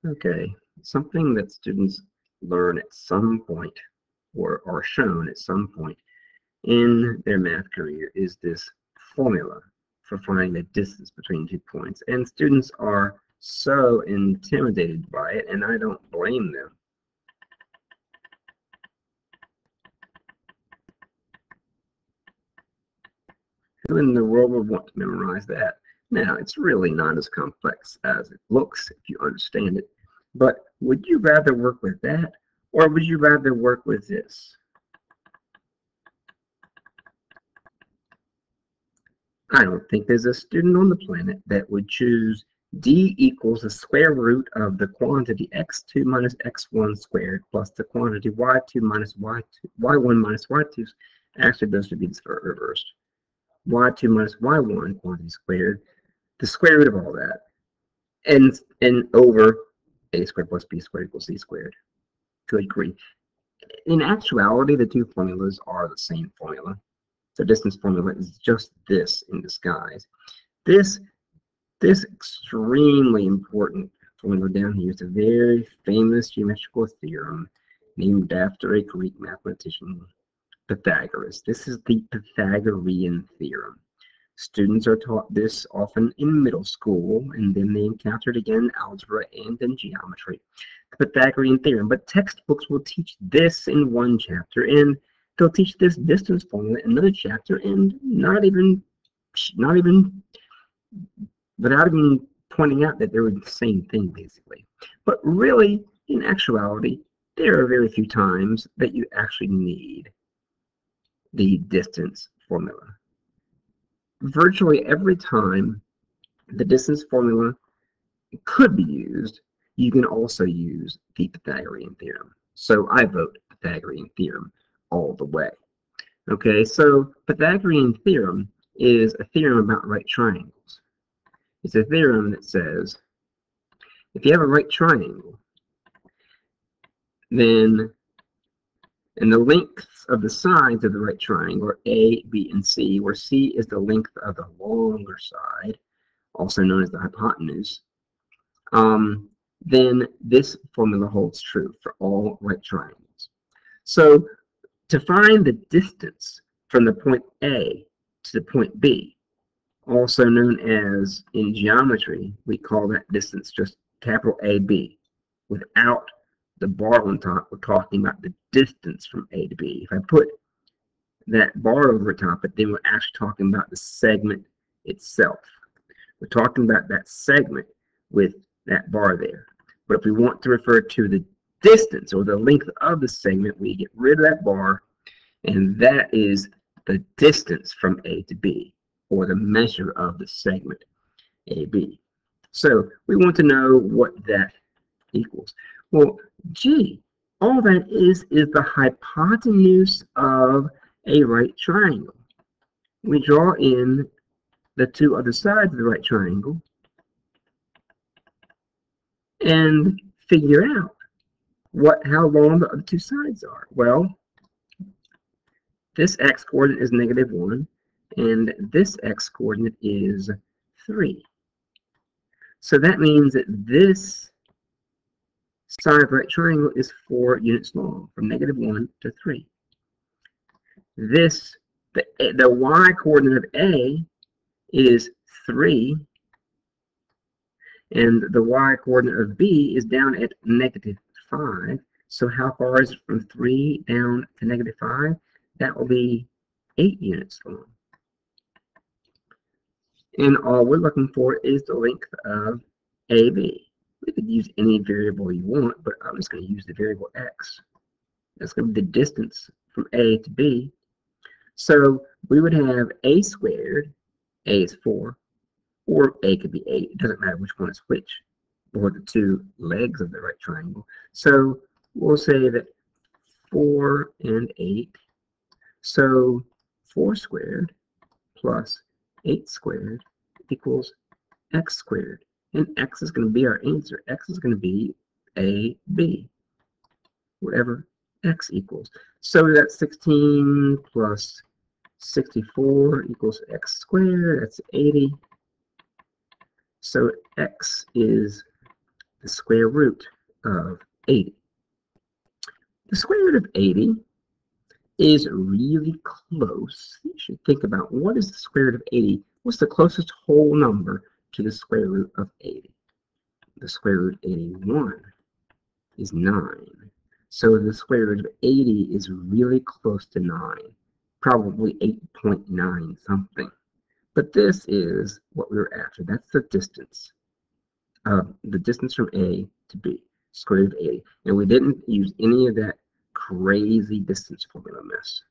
Okay, something that students learn at some point or are shown at some point in their math career is this formula for finding the distance between 2 points. And students are so intimidated by it, and I don't blame them. Who in the world would want to memorize that? Now, it's really not as complex as it looks if you understand it. But would you rather work with that, or would you rather work with this? I don't think there's a student on the planet that would choose d equals the square root of the quantity x2 minus x1 squared plus the quantity y2 minus y2, y1 minus y2. Actually, those should be reversed. Y2 minus y1 quantity squared, the square root of all that, and over a squared plus b squared equals c squared. Good grief. In actuality, the two formulas are the same formula. The distance formula is just this in disguise. This extremely important formula down here is a very famous geometrical theorem named after a Greek mathematician, Pythagoras. This is the Pythagorean theorem. Students are taught this often in middle school, and then they encounter it again in algebra and in geometry, the Pythagorean theorem. But textbooks will teach this in one chapter, and they'll teach this distance formula in another chapter, and not even without even pointing out that they're the same thing, basically. But really, in actuality, there are very few times that you actually need the distance formula. Virtually every time the distance formula could be used, you can also use the Pythagorean theorem. So I vote Pythagorean theorem all the way. Okay, so Pythagorean theorem is a theorem about right triangles. It's a theorem that says if you have a right triangle, then and the lengths of the sides of the right triangle are A, B, and C, where C is the length of the longer side, also known as the hypotenuse, then this formula holds true for all right triangles. So to find the distance from the point A to the point B, also known as in geometry, we call that distance just capital AB. Without the bar on top, we're talking about the distance from A to B. If I put that bar over top, but then we're actually talking about the segment itself. We're talking about that segment with that bar there. But if we want to refer to the distance or the length of the segment, we get rid of that bar, and that is the distance from A to B, or the measure of the segment AB. So we want to know what that equals. Well, gee, all that is the hypotenuse of a right triangle. We draw in the two other sides of the right triangle and figure out how long the other two sides are. Well, this x-coordinate is -1, and this x-coordinate is 3. So that means that this side of the right triangle is 4 units long, from -1 to 3. The y-coordinate of A is 3, and the y-coordinate of B is down at -5. So how far is it from 3 down to -5? That will be 8 units long. And all we're looking for is the length of AB. We could use any variable you want, but I'm just going to use the variable x. That's going to be the distance from A to B. So we would have A squared, A is 4, or A could be 8. It doesn't matter which one is which, or the two legs of the right triangle. So we'll say that 4 and 8. So 4 squared plus 8 squared equals x squared. And x is going to be our answer. X is going to be AB, whatever x equals. So that's 16 plus 64 equals x squared. That's 80. So x is the square root of 80. The square root of 80 is really close. You should think about what is the square root of 80? What's the closest whole number to the square root of 80? The square root of 81 is 9. So the square root of 80 is really close to 9, probably 8.9 something. But this is what we were after. That's the distance from A to B, square root of 80. And we didn't use any of that crazy distance formula mess.